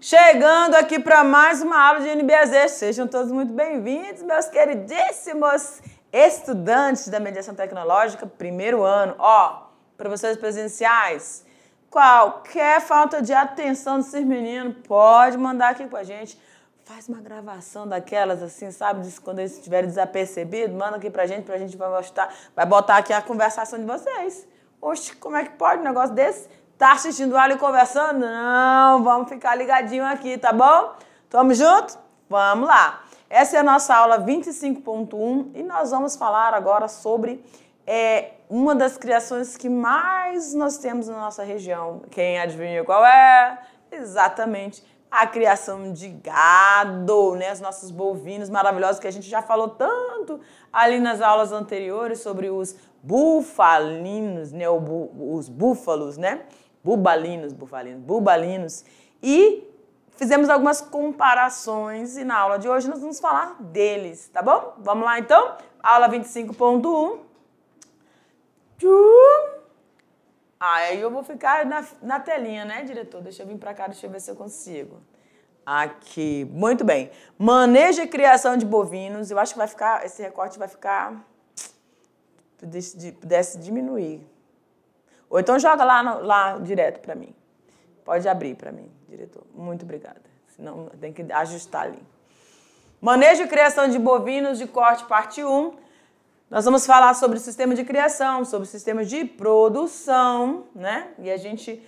Chegando aqui para mais uma aula de NBAZ. Sejam todos muito bem-vindos, meus queridíssimos estudantes da mediação tecnológica, primeiro ano. Professores presenciais, qualquer falta de atenção desses meninos, pode mandar aqui com a gente. Faz uma gravação daquelas, assim, sabe? Quando eles estiverem desapercebidos, manda aqui pra gente vai botar aqui a conversação de vocês. Oxe, como é que pode um negócio desse? Tá assistindo aula e conversando? Não, vamos ficar ligadinho aqui, tá bom? Tamo junto? Vamos lá. Essa é a nossa aula 25.1 e nós vamos falar agora sobre uma das criações que mais nós temos na nossa região. Quem adivinha qual é? Exatamente, a criação de gado, né? Os nossos bovinos maravilhosos que a gente já falou tanto ali nas aulas anteriores sobre os bufalinos, né? Os búfalos, né? Bubalinos. E fizemos algumas comparações e na aula de hoje nós vamos falar deles, tá bom? Vamos lá então? Aula 25.1. Aí eu vou ficar na telinha, né, diretor? Deixa eu vir pra cá, deixa eu ver se eu consigo. Aqui, muito bem. Manejo e criação de bovinos. Eu acho que vai ficar, esse recorte vai ficar... Pudesse diminuir. Ou então joga lá direto para mim. Pode abrir para mim, diretor. Muito obrigada. Senão tem que ajustar ali. Manejo e criação de bovinos de corte, parte 1. Nós vamos falar sobre o sistema de criação, sobre o sistema de produção, né? E a gente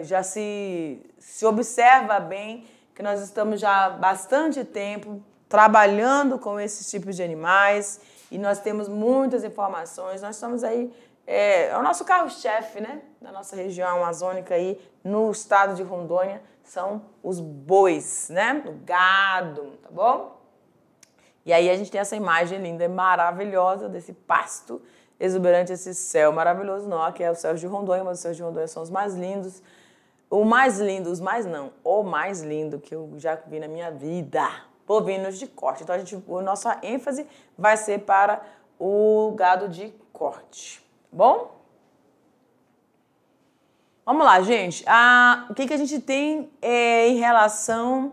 já se observa bem que nós estamos já há bastante tempo trabalhando com esses tipos de animais e nós temos muitas informações. Nós estamos aí... É o nosso carro-chefe, né? Da nossa região amazônica aí, no estado de Rondônia, são os bois, né? O gado, tá bom? E aí a gente tem essa imagem linda e maravilhosa desse pasto exuberante, esse céu maravilhoso, não, que é o céu de Rondônia, mas os céus de Rondônia são os mais lindos. O mais lindo que eu já vi na minha vida, bovinos de corte. Então a nossa ênfase vai ser para o gado de corte. Bom? Vamos lá, gente. O que a gente tem em relação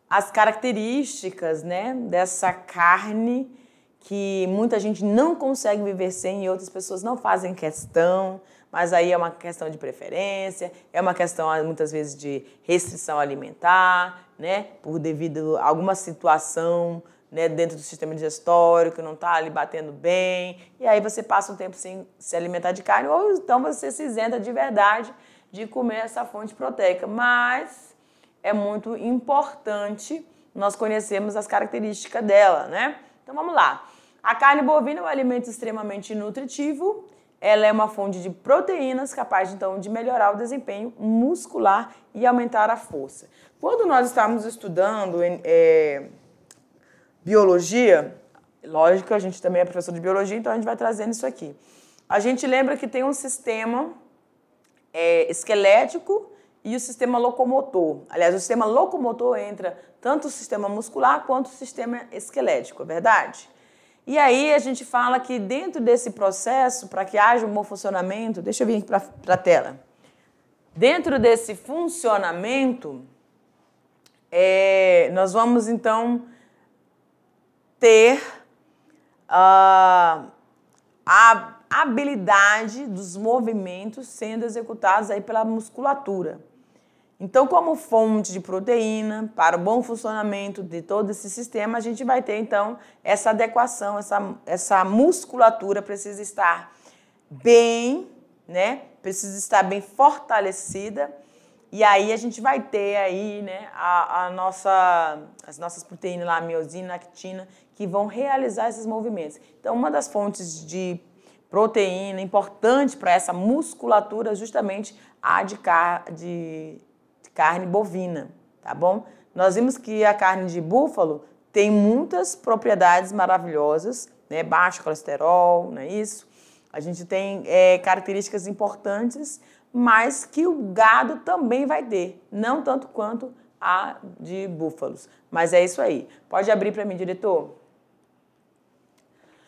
às características, né, dessa carne que muita gente não consegue viver sem e outras pessoas não fazem questão, mas aí é uma questão de preferência, é uma questão muitas vezes de restrição alimentar, né, devido a alguma situação, né, dentro do sistema digestório, que não está ali batendo bem, e aí você passa um tempo sem se alimentar de carne, ou então você se isenta de verdade de comer essa fonte proteica. Mas é muito importante nós conhecermos as características dela, né? Então vamos lá. A carne bovina é um alimento extremamente nutritivo, ela é uma fonte de proteínas capaz, então, de melhorar o desempenho muscular e aumentar a força. Quando nós estamos estudando biologia, lógico que a gente também é professor de biologia, então a gente vai trazendo isso aqui. A gente lembra que tem um sistema esquelético e o sistema locomotor. Aliás, o sistema locomotor entra tanto o sistema muscular quanto o sistema esquelético, é verdade? E aí a gente fala que dentro desse processo, para que haja um bom funcionamento, deixa eu vir aqui para a tela. Dentro desse funcionamento, nós vamos então ter a habilidade dos movimentos sendo executados aí pela musculatura. Então, como fonte de proteína para o bom funcionamento de todo esse sistema, a gente vai ter, então, essa adequação, essa musculatura precisa estar bem, né? Precisa estar bem fortalecida. E aí a gente vai ter aí, né, as nossas proteínas lá, a miosina, a actina, que vão realizar esses movimentos. Então, uma das fontes de proteína importante para essa musculatura é justamente a de carne bovina, tá bom? Nós vimos que a carne de búfalo tem muitas propriedades maravilhosas, né, baixo colesterol, não é isso? A gente tem características importantes, mas que o gado também vai ter, não tanto quanto a de búfalos. Mas é isso aí. Pode abrir para mim, diretor?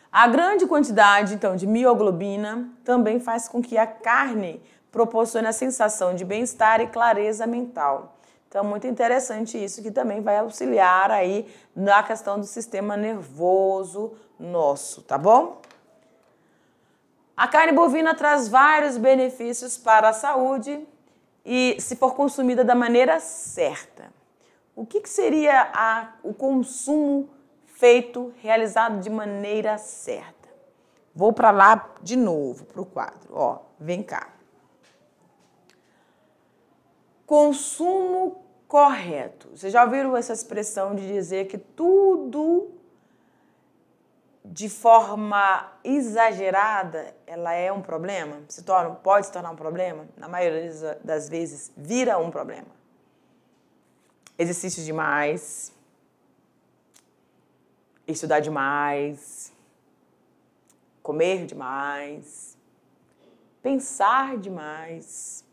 A grande quantidade, então, de mioglobina também faz com que a carne proporcione a sensação de bem-estar e clareza mental. Então, muito interessante isso, que também vai auxiliar aí na questão do sistema nervoso nosso, tá bom? A carne bovina traz vários benefícios para a saúde e se for consumida da maneira certa. O que seria o consumo feito, realizado de maneira certa? Vou para lá de novo, para o quadro. Ó, vem cá. Consumo correto. Vocês já ouviram essa expressão de dizer que tudo de forma exagerada, ela é um problema? Pode se tornar um problema? Na maioria das vezes, vira um problema. Exercício demais, estudar demais, comer demais, pensar demais,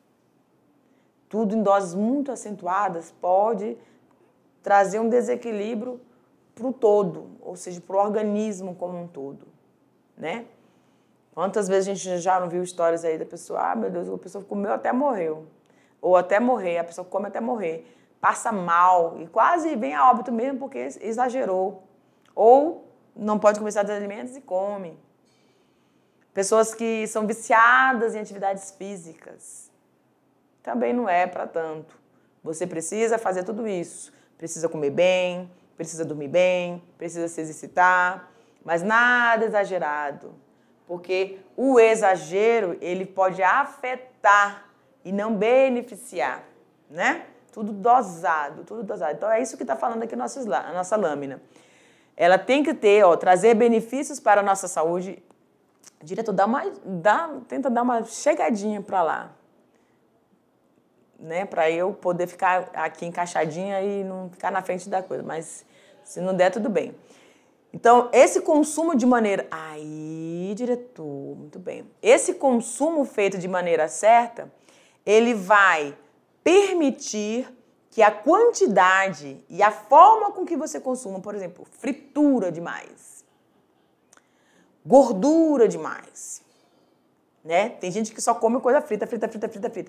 tudo em doses muito acentuadas pode trazer um desequilíbrio para o todo, ou seja, para o organismo como um todo, né? Quantas vezes a gente já não viu histórias aí da pessoa, meu Deus, a pessoa comeu até morreu, ou até morrer, a pessoa come até morrer, passa mal e quase vem a óbito mesmo porque exagerou, ou não pode comer certos alimentos e come. Pessoas que são viciadas em atividades físicas, também não é para tanto. Você precisa fazer tudo isso, precisa comer bem, precisa dormir bem, precisa se exercitar, mas nada exagerado, porque o exagero ele pode afetar e não beneficiar, né? Tudo dosado, tudo dosado. Então é isso que está falando aqui a nossa lâmina. Ela tem que ter, trazer benefícios para a nossa saúde. Diretor, tenta dar uma chegadinha para lá, né? Para eu poder ficar aqui encaixadinha e não ficar na frente da coisa, mas se não der, tudo bem. Então, esse consumo de maneira... Aí, diretor, muito bem. Esse consumo feito de maneira certa, ele vai permitir que a quantidade e a forma com que você consuma, por exemplo, fritura demais, gordura demais, né? Tem gente que só come coisa frita.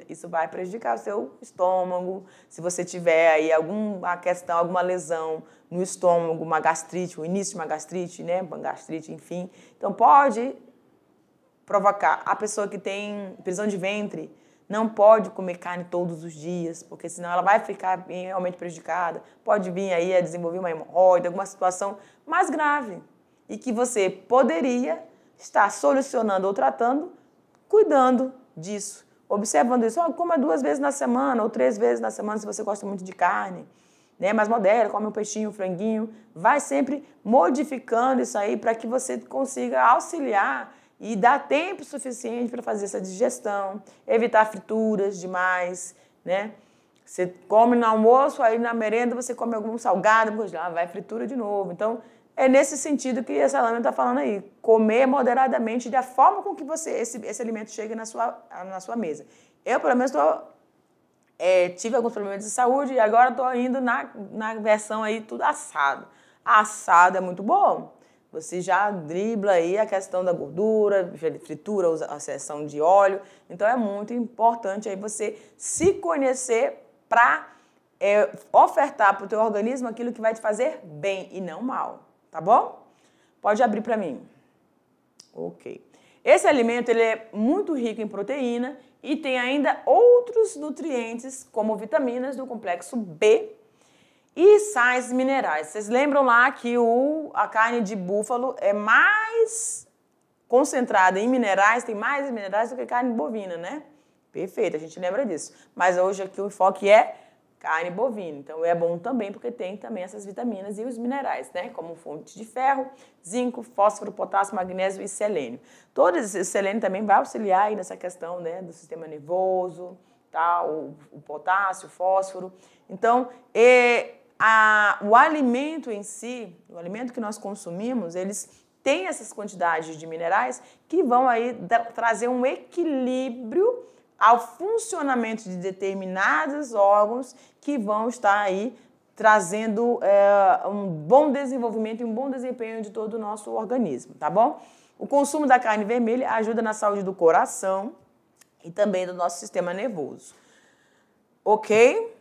Isso vai prejudicar o seu estômago. Se você tiver aí alguma lesão no estômago, uma gastrite, o início de uma gastrite, né? Uma gastrite, enfim. Então, pode provocar. A pessoa que tem prisão de ventre não pode comer carne todos os dias, porque senão ela vai ficar realmente prejudicada. Pode vir aí a desenvolver uma hemorroida, alguma situação mais grave. E que você poderia estar solucionando ou tratando, cuidando disso, observando isso. Coma 2 vezes na semana ou 3 vezes na semana, se você gosta muito de carne, né? Mais moderna, come um peixinho, um franguinho. Vai sempre modificando isso aí para que você consiga auxiliar e dar tempo suficiente para fazer essa digestão, evitar frituras demais, né? Você come no almoço, aí na merenda você come algum salgado, vai fritura de novo. Então, é nesse sentido que essa lâmina está falando aí. Comer moderadamente da forma com que esse alimento chega na sua mesa. Eu, pelo menos, tive alguns problemas de saúde e agora estou indo na versão aí tudo assado. Assado é muito bom. Você já dribla aí a questão da gordura, fritura, a seção de óleo. Então, é muito importante aí você se conhecer para ofertar para o teu organismo aquilo que vai te fazer bem e não mal. Tá bom? Pode abrir para mim. Ok. Esse alimento ele é muito rico em proteína e tem ainda outros nutrientes, como vitaminas do complexo B e sais minerais. Vocês lembram lá que a carne de búfalo é mais concentrada em minerais, tem mais minerais do que carne bovina, né? Perfeito, a gente lembra disso. Mas hoje aqui o enfoque é carne bovina. Então, é bom também porque tem também essas vitaminas e os minerais, né? Como fonte de ferro, zinco, fósforo, potássio, magnésio e selênio. Todo esse selênio também vai auxiliar aí nessa questão, né, do sistema nervoso, tá? O potássio, o fósforo. Então, o alimento em si, o alimento que nós consumimos, eles têm essas quantidades de minerais que vão aí trazer um equilíbrio ao funcionamento de determinados órgãos que vão estar aí trazendo um bom desenvolvimento e um bom desempenho de todo o nosso organismo, tá bom? O consumo da carne vermelha ajuda na saúde do coração e também do nosso sistema nervoso. Ok?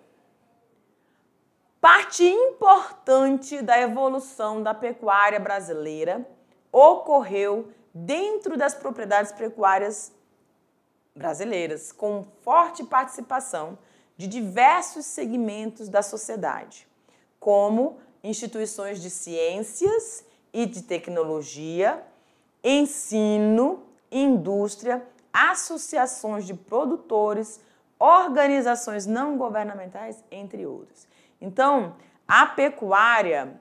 Parte importante da evolução da pecuária brasileira ocorreu dentro das propriedades pecuárias brasileiras, com forte participação de diversos segmentos da sociedade, como instituições de ciências e de tecnologia, ensino, indústria, associações de produtores, organizações não governamentais, entre outros. Então, a pecuária,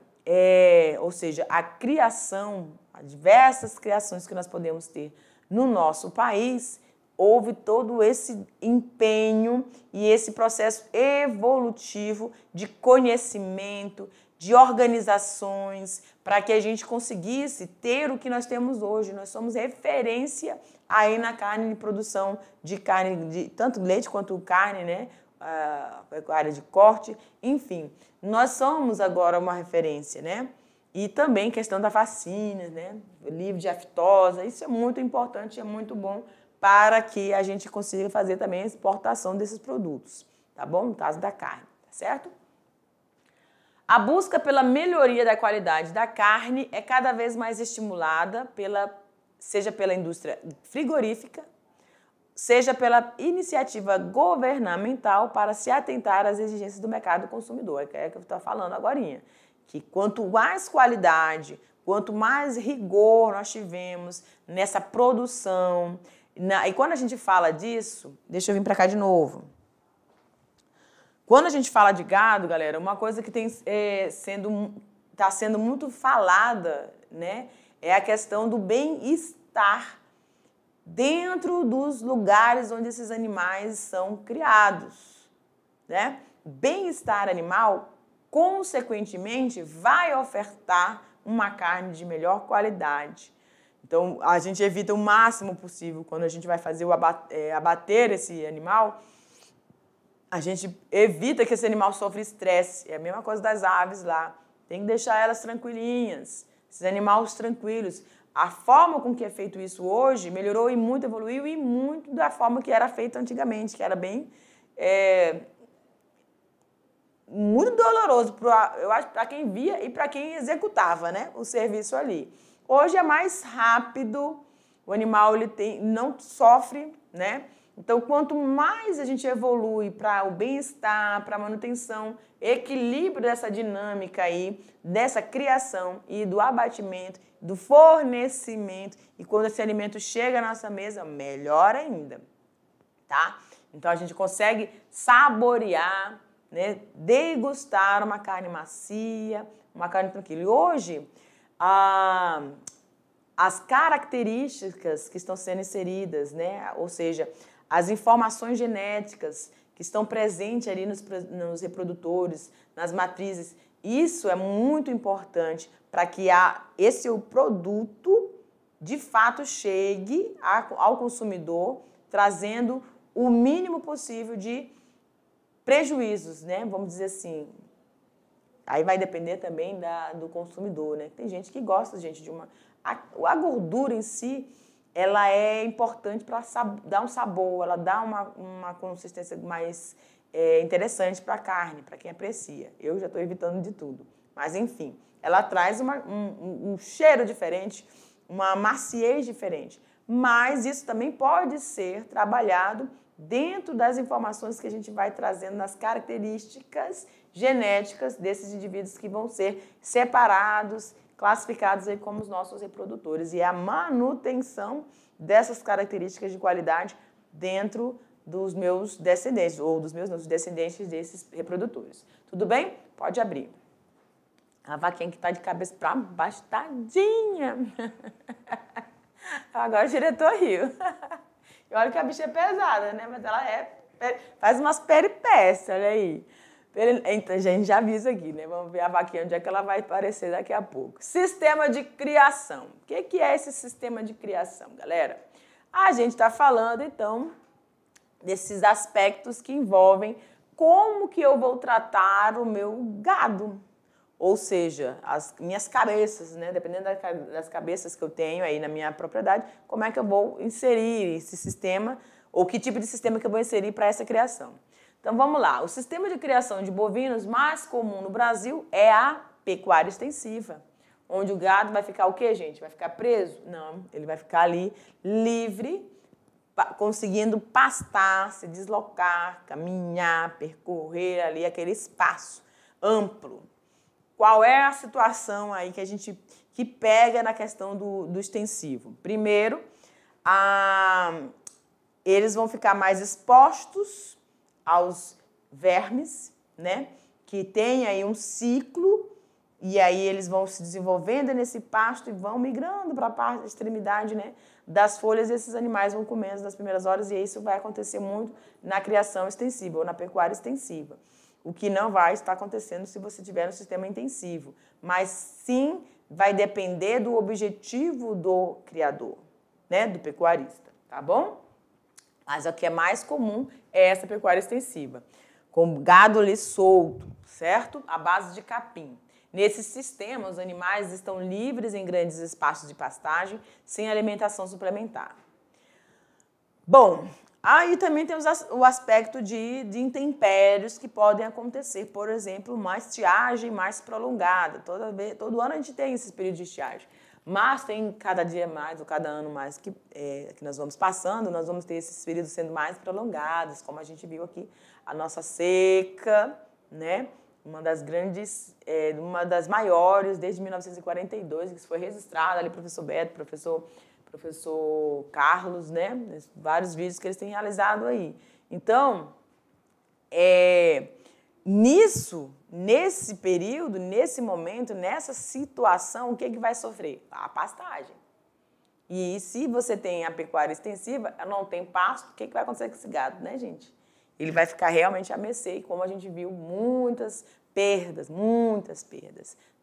ou seja, a criação, as diversas criações que nós podemos ter no nosso país, houve todo esse empenho e esse processo evolutivo de conhecimento, de organizações, para que a gente conseguisse ter o que nós temos hoje. Nós somos referência aí na carne de produção de carne, de tanto leite quanto carne, né? A pecuária de corte, enfim. Nós somos agora uma referência, né? E também questão da vacina, né? Livre de aftosa, isso é muito importante, é muito bom para que a gente consiga fazer também a exportação desses produtos, tá bom? No caso da carne, tá certo? A busca pela melhoria da qualidade da carne é cada vez mais estimulada, seja pela indústria frigorífica, seja pela iniciativa governamental para se atentar às exigências do mercado consumidor. É o que eu estou falando agorinha. Que quanto mais qualidade, quanto mais rigor nós tivemos nessa produção, e quando a gente fala disso, deixa eu vir para cá de novo. Quando a gente fala de gado, galera, uma coisa que está sendo muito falada, né, é a questão do bem-estar dentro dos lugares onde esses animais são criados, né? O bem-estar animal, consequentemente, vai ofertar uma carne de melhor qualidade. Então, a gente evita o máximo possível, quando a gente vai fazer abater esse animal, a gente evita que esse animal sofra estresse. É a mesma coisa das aves lá. Tem que deixar elas tranquilinhas, esses animais tranquilos. A forma com que é feito isso hoje melhorou e muito, evoluiu e muito da forma que era feito antigamente, que era bem... muito doloroso, eu acho, para quem via e para quem executava, né, o serviço ali. Hoje é mais rápido, o animal não sofre, né? Então, quanto mais a gente evolui para o bem-estar, para a manutenção, equilíbrio dessa dinâmica aí, dessa criação e do abatimento, do fornecimento, e quando esse alimento chega à nossa mesa, melhor ainda, tá? Então, a gente consegue saborear, né, degustar uma carne macia, uma carne tranquila. E hoje, as características que estão sendo inseridas, né, ou seja, as informações genéticas que estão presentes ali nos reprodutores, nas matrizes, isso é muito importante para que esse produto, de fato, chegue ao consumidor, trazendo o mínimo possível de prejuízos, né? Vamos dizer assim. Aí vai depender também do consumidor, né? Tem gente que gosta, gente, de uma... A gordura em si, ela é importante para dar um sabor, ela dá uma consistência mais interessante para a carne, para quem aprecia. Eu já estou evitando de tudo. Mas, enfim, ela traz um cheiro diferente, uma maciez diferente. Mas isso também pode ser trabalhado dentro das informações que a gente vai trazendo nas características genéticas desses indivíduos que vão ser separados, classificados aí como os nossos reprodutores. E é a manutenção dessas características de qualidade dentro dos meus descendentes, ou dos descendentes desses reprodutores. Tudo bem? Pode abrir. A vaquinha que está de cabeça para baixo, tadinha. Agora o diretor riu. E olha que a bicha é pesada, né? Mas ela faz umas peripécias, olha aí. Então, a gente já avisa aqui, né? Vamos ver a vaquinha onde é que ela vai aparecer daqui a pouco. Sistema de criação. O que é esse sistema de criação, galera? A gente está falando, então, desses aspectos que envolvem como que eu vou tratar o meu gado. Ou seja, as minhas cabeças, né? Dependendo das cabeças que eu tenho aí na minha propriedade, como é que eu vou inserir esse sistema, ou que tipo de sistema que eu vou inserir para essa criação. Então, vamos lá. O sistema de criação de bovinos mais comum no Brasil é a pecuária extensiva, onde o gado vai ficar o quê, gente? Vai ficar preso? Não, ele vai ficar ali livre, conseguindo pastar, se deslocar, caminhar, percorrer ali aquele espaço amplo. Qual é a situação aí que pega na questão do extensivo? Primeiro, eles vão ficar mais expostos aos vermes, né? Que tem aí um ciclo, e aí eles vão se desenvolvendo nesse pasto e vão migrando para a parte da extremidade, né? Das folhas, e esses animais vão comendo nas primeiras horas, e isso vai acontecer muito na criação extensiva ou na pecuária extensiva. O que não vai estar acontecendo se você tiver no sistema intensivo. Mas sim vai depender do objetivo do criador, né? Do pecuarista, tá bom? Mas o que é mais comum é essa pecuária extensiva, com gado ali solto, certo? À base de capim. Nesse sistema, os animais estão livres em grandes espaços de pastagem, sem alimentação suplementar. Bom, aí também temos o aspecto de intempéries que podem acontecer. Por exemplo, uma estiagem mais prolongada. Todo ano a gente tem esse período de estiagem. Mas tem cada dia mais, ou cada ano mais que nós vamos passando, nós vamos ter esses períodos sendo mais prolongados, como a gente viu aqui, a nossa seca, né? Uma das maiores desde 1942, que foi registrada ali, professor Beto, professor Carlos, né? Vários vídeos que eles têm realizado aí. Então, nesse período, nesse momento, nessa situação, o que vai sofrer? A pastagem. E se você tem a pecuária extensiva, não tem pasto, o que vai acontecer com esse gado, né, gente? Ele vai ficar realmente a mercê, e como a gente viu, muitas perdas,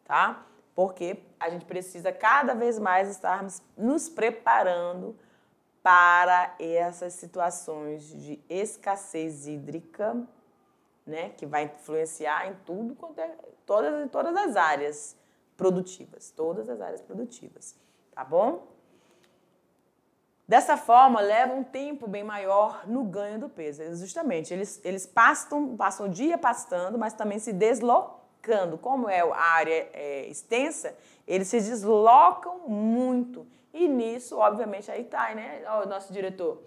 tá? Porque a gente precisa cada vez mais estarmos nos preparando para essas situações de escassez hídrica, né, que vai influenciar em todas as áreas produtivas, tá bom? Dessa forma, leva um tempo bem maior no ganho do peso. Justamente, eles passam o dia pastando, mas também se deslocando. Como a área extensa, eles se deslocam muito. E nisso, obviamente, aí tá, né? O nosso diretor.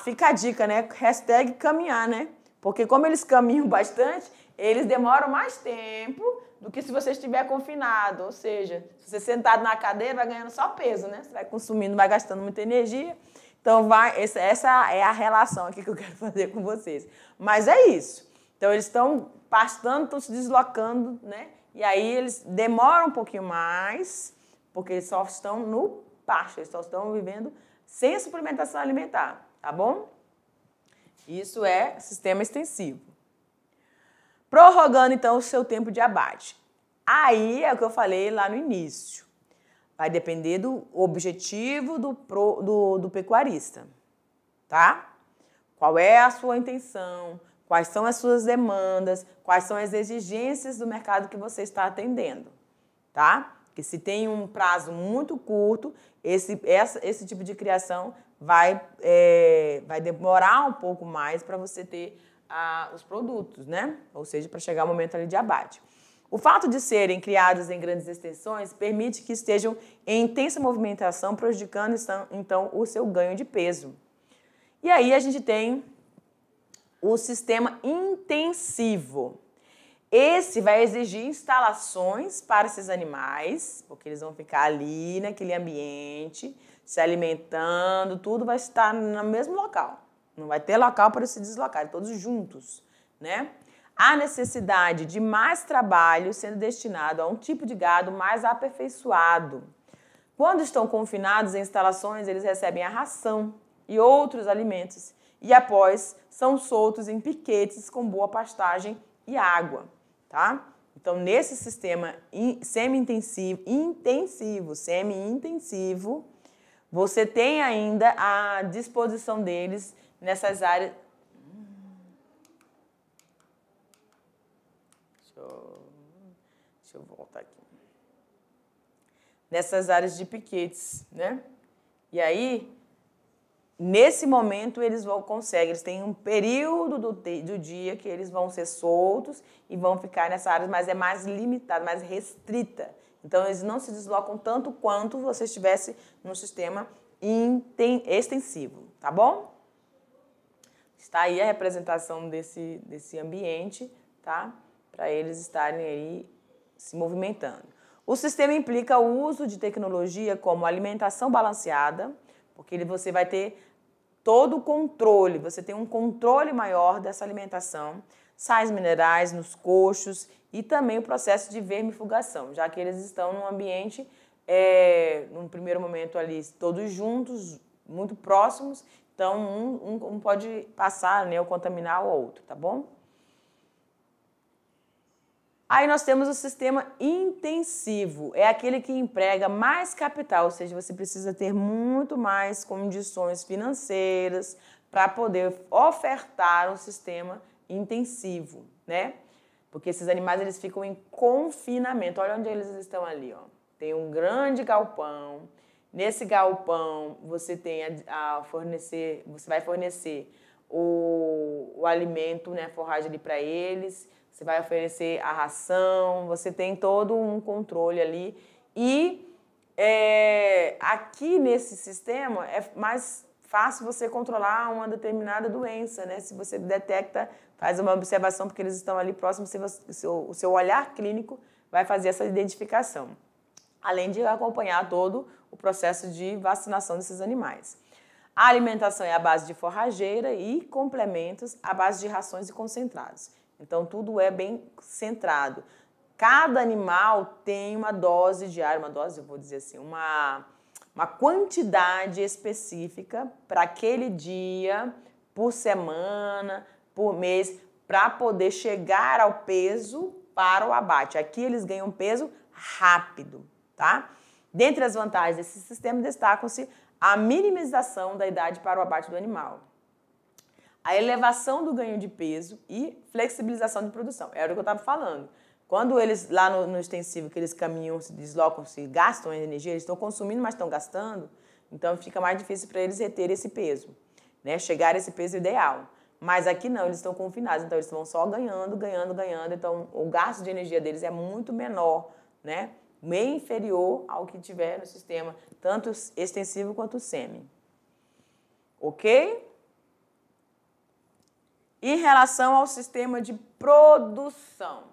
Fica a dica, né? Hashtag caminhar, né? Porque como eles caminham bastante, eles demoram mais tempo do que se você estiver confinado. Ou seja, se você sentado na cadeira, vai ganhando só peso, né? Você vai consumindo, vai gastando muita energia. Então, essa é a relação aqui que eu quero fazer com vocês. Mas é isso. Então, eles estão pastando, estão se deslocando, né? E aí, eles demoram um pouquinho mais, porque eles só estão no pasto, eles só estão vivendo sem suplementação alimentar, tá bom? Isso é sistema extensivo. Prorrogando, então, o seu tempo de abate. Aí é o que eu falei lá no início. Vai depender do objetivo do pecuarista, tá? Qual é a sua intenção, quais são as suas demandas, quais são as exigências do mercado que você está atendendo, tá? Porque se tem um prazo muito curto, esse tipo de criação vai demorar um pouco mais para você ter os produtos, né? Ou seja, para chegar o momento ali de abate. O fato de serem criados em grandes extensões permite que estejam em intensa movimentação, prejudicando, então, o seu ganho de peso. E aí a gente tem o sistema intensivo. Esse vai exigir instalações para esses animais, porque eles vão ficar ali naquele ambiente, se alimentando, tudo vai estar no mesmo local. Não vai ter local para se deslocar, todos juntos, né? Há necessidade de mais trabalho sendo destinado a um tipo de gado mais aperfeiçoado. Quando estão confinados em instalações, eles recebem a ração e outros alimentos e após são soltos em piquetes com boa pastagem e água, tá? Então, nesse sistema semi-intensivo, você tem ainda a disposição deles nessas áreas. Deixa eu voltar aqui. Nessas áreas de piquetes, né? E aí, nesse momento eles conseguem, eles têm um período do dia que eles vão ser soltos e vão ficar nessa área, mas é mais limitada, mais restrita. Então eles não se deslocam tanto quanto você estivesse no sistema extensivo, tá bom? Está aí a representação desse ambiente, tá? Para eles estarem aí se movimentando. O sistema implica o uso de tecnologia como alimentação balanceada, porque você vai ter todo o controle, você tem um controle maior dessa alimentação, sais minerais nos coxos e também o processo de vermifugação, já que eles estão num ambiente, num primeiro momento ali, todos juntos, muito próximos, então um pode passar, né, ou contaminar o outro, tá bom? Aí nós temos o sistema intensivo, é aquele que emprega mais capital, ou seja, você precisa ter muito mais condições financeiras para poder ofertar um sistema intensivo, né? Porque esses animais eles ficam em confinamento. Olha onde eles estão ali, ó. Tem um grande galpão. Nesse galpão você tem você vai fornecer o alimento, né, forragem ali para eles. Você vai oferecer a ração, você tem todo um controle ali. E aqui nesse sistema é mais fácil você controlar uma determinada doença, né? Se você detecta, faz uma observação, porque eles estão ali próximos, o seu olhar clínico vai fazer essa identificação. Além de acompanhar todo o processo de vacinação desses animais. A alimentação é à base de forrageira e complementos à base de rações e concentrados. Então, tudo é bem centrado. Cada animal tem uma dose diária, eu vou dizer assim, uma quantidade específica para aquele dia, por semana, por mês, para poder chegar ao peso para o abate. Aqui eles ganham peso rápido, tá? Dentre as vantagens desse sistema, destacam-se a minimização da idade para o abate do animal, a elevação do ganho de peso e flexibilização de produção. Era o que eu estava falando. Quando eles, lá no extensivo, que eles caminham, se deslocam, se gastam energia, eles estão consumindo, mas estão gastando, então fica mais difícil para eles reter esse peso, né? Chegar a esse peso ideal. Mas aqui não, eles estão confinados, então eles vão só ganhando, então o gasto de energia deles é muito menor, né? Meio inferior ao que tiver no sistema, tanto extensivo quanto semi. Ok? Em relação ao sistema de produção.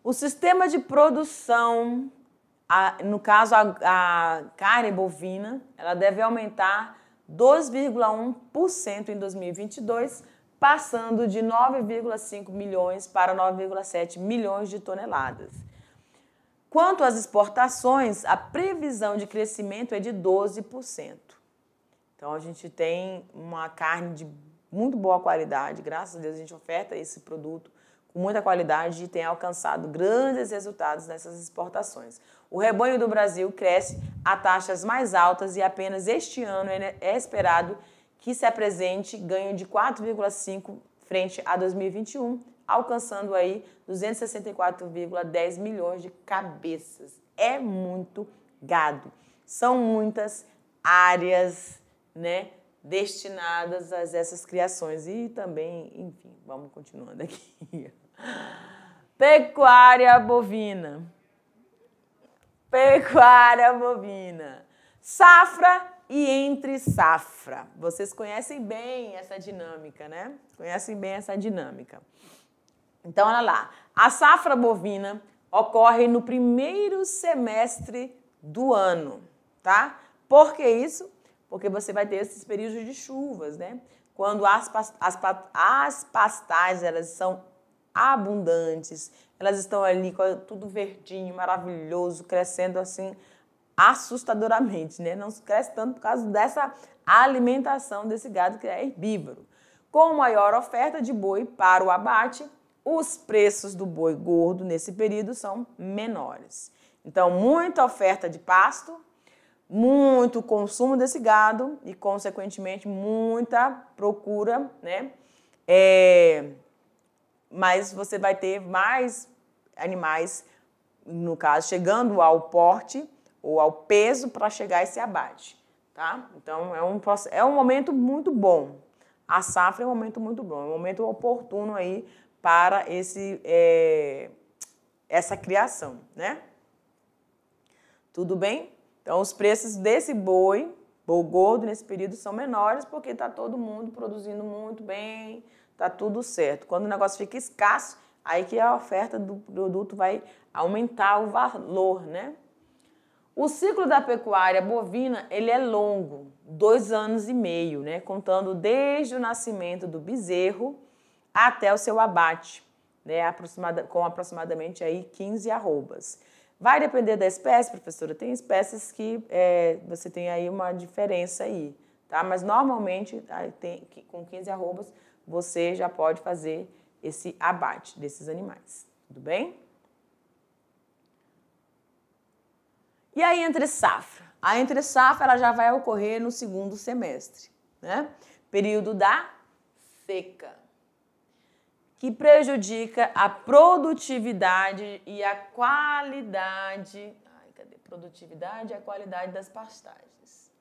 O sistema de produção, no caso a carne bovina, ela deve aumentar 2,1% em 2022, passando de 9,5 milhões para 9,7 milhões de toneladas. Quanto às exportações, a previsão de crescimento é de 12%. Então, a gente tem uma carne de muito boa qualidade, graças a Deus a gente oferta esse produto com muita qualidade e tem alcançado grandes resultados nessas exportações. O rebanho do Brasil cresce a taxas mais altas e apenas este ano é esperado que se apresente ganho de 4,5% frente a 2021, alcançando aí 264,10 milhões de cabeças. É muito gado. São muitas áreas, né, destinadas a essas criações. E também, enfim, vamos continuando aqui. Pecuária bovina. Pecuária bovina. Safra e entre safra. Vocês conhecem bem essa dinâmica, né? Conhecem bem essa dinâmica. Então, olha lá. A safra bovina ocorre no primeiro semestre do ano, tá? Por que isso? Porque você vai ter esses períodos de chuvas, né? Quando as pastagens, elas são abundantes, elas estão ali com tudo verdinho, maravilhoso, crescendo assim assustadoramente, né? Não cresce tanto por causa dessa alimentação desse gado que é herbívoro. Com maior oferta de boi para o abate, os preços do boi gordo nesse período são menores. Então, muita oferta de pasto, muito consumo desse gado e, consequentemente, muita procura, né? Mas você vai ter mais animais no caso, chegando ao porte ou ao peso para chegar a esse abate, tá? Então, é um momento muito bom. A safra é um momento muito bom, é um momento oportuno aí para essa criação, né? Tudo bem? Então, os preços desse boi gordo nesse período são menores porque está todo mundo produzindo muito bem, está tudo certo. Quando o negócio fica escasso, aí que a oferta do produto vai aumentar o valor, né? O ciclo da pecuária bovina, ele é longo, 2 anos e meio, né? Contando desde o nascimento do bezerro até o seu abate, né? Com aproximadamente aí 15 arrobas. Vai depender da espécie, professora? Tem espécies que você tem aí uma diferença aí, tá? Mas normalmente, com 15 arrobas, você já pode fazer esse abate desses animais, tudo bem? E aí, entre safra? A entre safra ela já vai ocorrer no segundo semestre, né? Período da seca, que prejudica a produtividade e a qualidade. Produtividade e a qualidade das pastagens.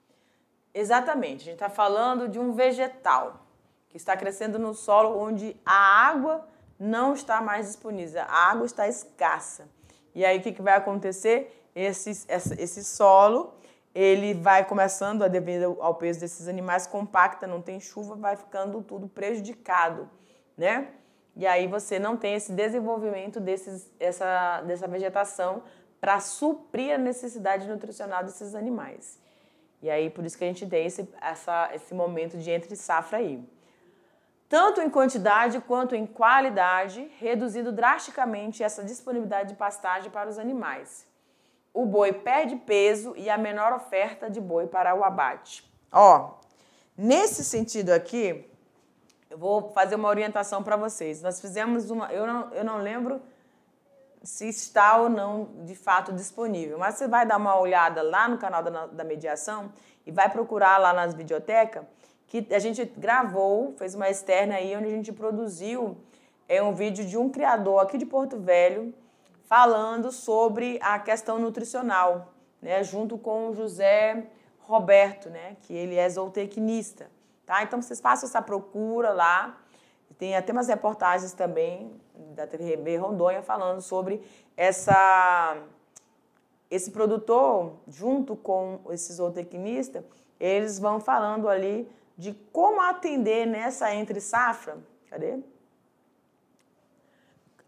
Exatamente, a gente está falando de um vegetal que está crescendo no solo onde a água não está mais disponível, a água está escassa. E aí o que vai acontecer? Esse solo, ele vai começando, devido ao peso desses animais, compacta, não tem chuva, vai ficando tudo prejudicado, né? E aí você não tem esse desenvolvimento dessa vegetação para suprir a necessidade nutricional desses animais. E aí por isso que a gente tem esse momento de entre safra aí. Tanto em quantidade quanto em qualidade, reduzindo drasticamente essa disponibilidade de pastagem para os animais. O boi perde peso e a menor oferta de boi para o abate. Ó, nesse sentido aqui, eu vou fazer uma orientação para vocês. Nós fizemos eu não lembro se está ou não de fato disponível, mas você vai dar uma olhada lá no canal da mediação e vai procurar lá nas videotecas que a gente gravou, fez uma externa aí onde a gente produziu um vídeo de um criador aqui de Porto Velho falando sobre a questão nutricional, né, junto com o José Roberto, né, que ele é zootecnista. Tá? Então, vocês façam essa procura lá. Tem até umas reportagens também da TV Rondônia falando sobre esse produtor, junto com esse zootecnista, eles vão falando ali de como atender nessa entre-safra. Cadê?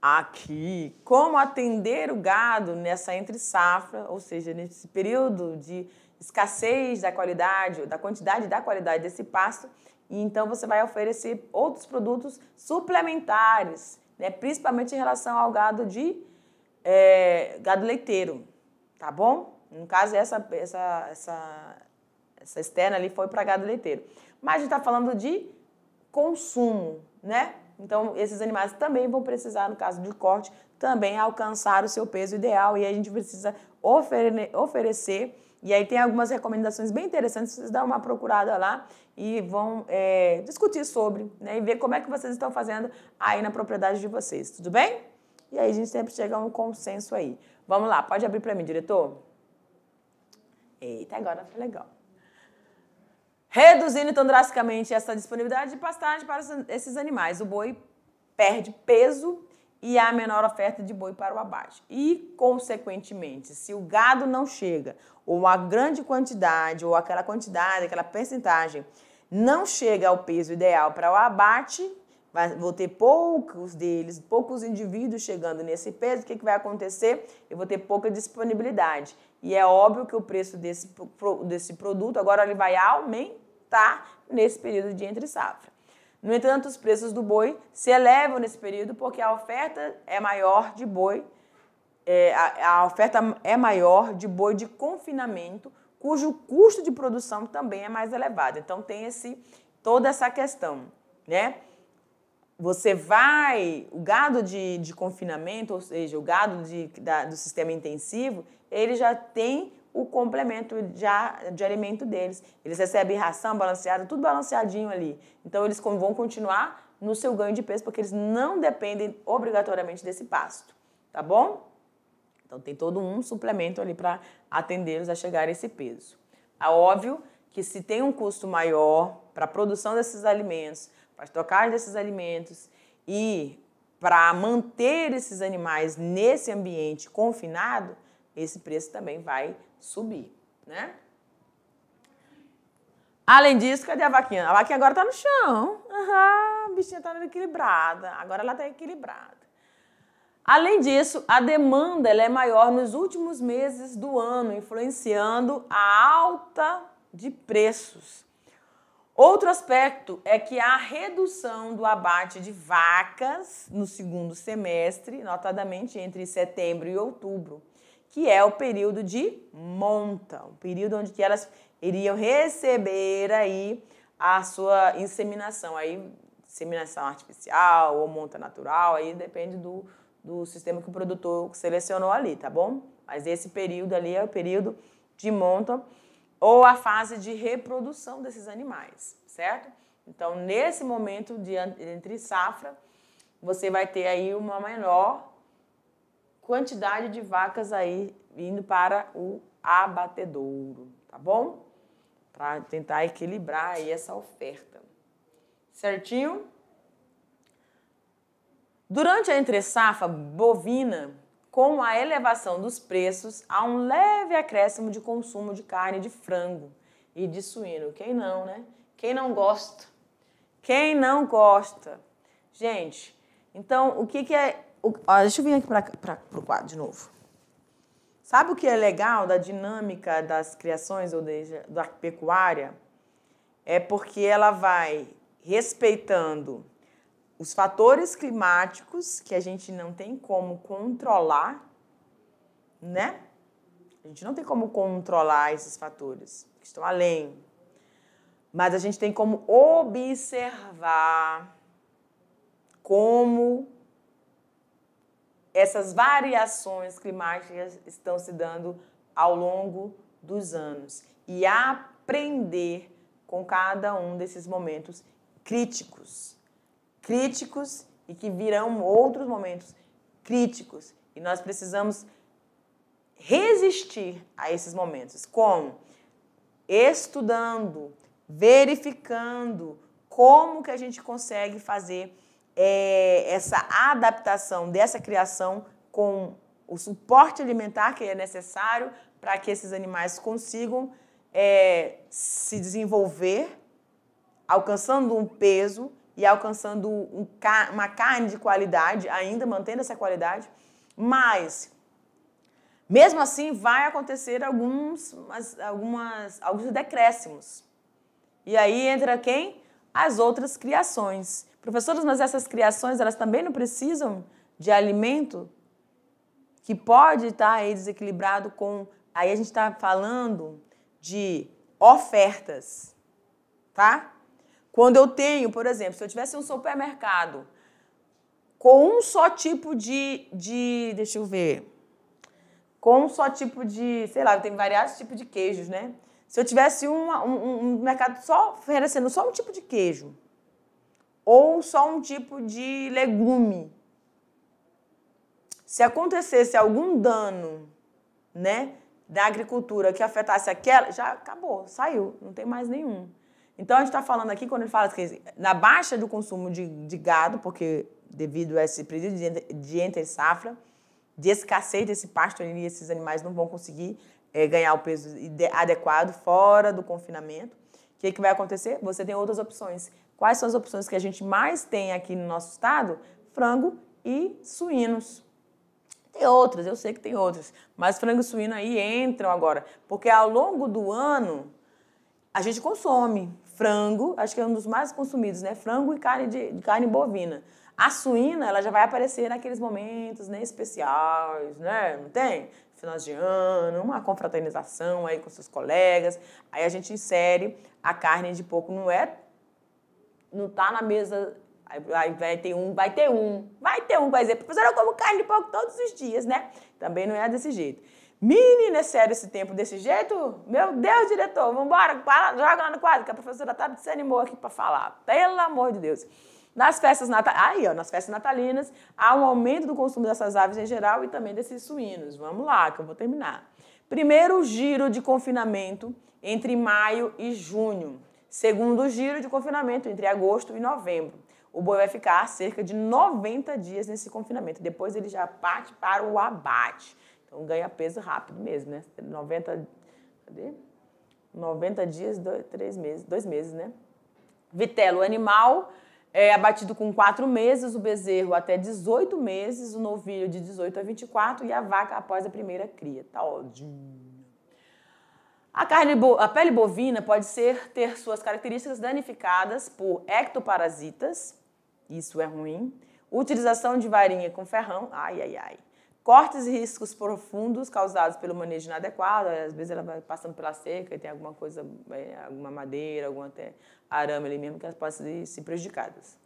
Aqui. Como atender o gado nessa entre-safra, ou seja, nesse período de escassez da qualidade, da quantidade e da qualidade desse pasto, e então você vai oferecer outros produtos suplementares, né, principalmente em relação ao gado gado leiteiro, tá bom? No caso, essa externa ali foi para gado leiteiro. Mas a gente está falando de consumo, né? Então, esses animais também vão precisar, no caso de corte, também alcançar o seu peso ideal, e aí a gente precisa oferecer. E aí tem algumas recomendações bem interessantes, vocês dão uma procurada lá e vão discutir sobre, né, e ver como é que vocês estão fazendo aí na propriedade de vocês, tudo bem? E aí a gente sempre chega a um consenso aí. Vamos lá, pode abrir para mim, diretor? Eita, agora foi legal. Reduzindo então drasticamente essa disponibilidade de pastagem para esses animais, o boi perde peso e há menor oferta de boi para o abate. E, consequentemente, se o gado não chega, ou a grande quantidade, ou aquela quantidade, aquela percentagem, não chega ao peso ideal para o abate, vou ter poucos indivíduos chegando nesse peso, o que vai acontecer? Eu vou ter pouca disponibilidade. E é óbvio que o preço desse produto agora ele vai aumentar nesse período de entre-safra. No entanto, os preços do boi se elevam nesse período porque a oferta é maior de boi, a oferta é maior de boi de confinamento, cujo custo de produção também é mais elevado. Então, tem toda essa questão, né? O gado de confinamento, ou seja, o gado do sistema intensivo, ele já tem o complemento de alimento deles. Eles recebem ração balanceada, tudo balanceadinho ali. Então, eles vão continuar no seu ganho de peso, porque eles não dependem obrigatoriamente desse pasto, tá bom? Então, tem todo um suplemento ali para atendê-los a chegar a esse peso. É óbvio que se tem um custo maior para a produção desses alimentos, para a estocagem desses alimentos e para manter esses animais nesse ambiente confinado, esse preço também vai subir, né? Além disso, cadê a vaquinha? A vaquinha agora está no chão. A bichinha está equilibrada. Agora ela está equilibrada. Além disso, a demanda ela é maior nos últimos meses do ano, influenciando a alta de preços. Outro aspecto é que há redução do abate de vacas no segundo semestre, notadamente entre setembro e outubro, que é o período de monta, o período onde que elas iriam receber aí a sua inseminação, aí inseminação artificial ou monta natural, aí depende do sistema que o produtor selecionou ali, tá bom? Mas esse período ali é o período de monta ou a fase de reprodução desses animais, certo? Então, nesse momento de entre safra, você vai ter aí uma menor quantidade de vacas aí indo para o abatedouro, tá bom? Para tentar equilibrar aí essa oferta. Certinho? Durante a entre-safra bovina, com a elevação dos preços, há um leve acréscimo de consumo de carne de frango e de suíno. Quem não, né? Quem não gosta? Quem não gosta? Gente, então, o que é... deixa eu vir aqui para o quadro de novo. Sabe o que é legal da dinâmica das criações ou da pecuária? É porque ela vai respeitando os fatores climáticos que a gente não tem como controlar, né? A gente não tem como controlar esses fatores que estão além. Mas a gente tem como observar como essas variações climáticas estão se dando ao longo dos anos e aprender com cada um desses momentos críticos e que virão outros momentos críticos e nós precisamos resistir a esses momentos. Como? Estudando, verificando como que a gente consegue fazer essa adaptação dessa criação com o suporte alimentar que é necessário para que esses animais consigam se desenvolver, alcançando um peso e alcançando uma carne de qualidade, ainda mantendo essa qualidade, mas, mesmo assim, vai acontecer alguns decréscimos. E aí entra quem? As outras criações. Professores, mas essas criações, elas também não precisam de alimento que pode estar aí desequilibrado com... Aí a gente está falando de ofertas, tá? Quando eu tenho, por exemplo, se eu tivesse um supermercado com um só tipo deixa eu ver, com um só tipo de, sei lá, tem variados tipos de queijos, né? Se eu tivesse um mercado só oferecendo só um tipo de queijo ou só um tipo de legume, se acontecesse algum dano, né, da agricultura que afetasse aquela, já acabou, saiu, não tem mais nenhum. Então, a gente está falando aqui, quando ele fala que na baixa do consumo de gado, porque devido a esse período de entre-safra, de escassez desse pasto ali, esses animais não vão conseguir ganhar o peso adequado fora do confinamento. O que vai acontecer? Você tem outras opções. Quais são as opções que a gente mais tem aqui no nosso estado? Frango e suínos. Tem outras, eu sei que tem outras, mas frango e suíno aí entram agora, porque ao longo do ano a gente consome frango, acho que é um dos mais consumidos, né? Frango e carne bovina. A suína, ela já vai aparecer naqueles momentos, né, especiais, né? Não tem? Final de ano, uma confraternização aí com seus colegas. Aí a gente insere a carne de porco, não tá na mesa. Aí vai ter um que vai dizer, professora, eu como carne de porco todos os dias, né? Também não é desse jeito. Menina, é sério esse tempo desse jeito? Meu Deus, diretor, vamos embora, joga lá no quadro, que a professora tá desanimou aqui para falar. Pelo amor de Deus. Nas festas natalinas, há um aumento do consumo dessas aves em geral e também desses suínos. Vamos lá, que eu vou terminar. Primeiro giro de confinamento entre maio e junho. Segundo giro de confinamento entre agosto e novembro. O boi vai ficar cerca de 90 dias nesse confinamento. Depois ele já parte para o abate. Então ganha peso rápido mesmo, né? 90 dias, 2 meses, né? Vitelo, animal abatido com 4 meses, o bezerro até 18 meses, o novilho de 18 a 24 e a vaca após a primeira cria. Tá ótimo. A pele bovina pode ter suas características danificadas por ectoparasitas, isso é ruim, utilização de varinha com ferrão, cortes e riscos profundos causados pelo manejo inadequado, às vezes ela vai passando pela seca e tem alguma coisa, alguma madeira, algum até arame ali mesmo, que elas podem ser prejudicadas.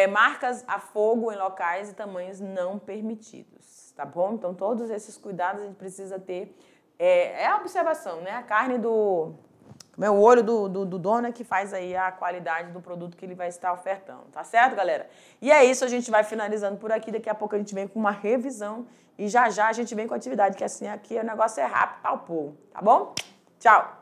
Marcas a fogo em locais e tamanhos não permitidos, tá bom? Então todos esses cuidados a gente precisa ter. É a observação, né? A carne o olho do dono é que faz aí a qualidade do produto que ele vai estar ofertando, tá certo, galera? E é isso, a gente vai finalizando por aqui, daqui a pouco a gente vem com uma revisão e já a gente vem com a atividade, que assim, aqui o negócio é rápido para o povo, tá bom? Tchau!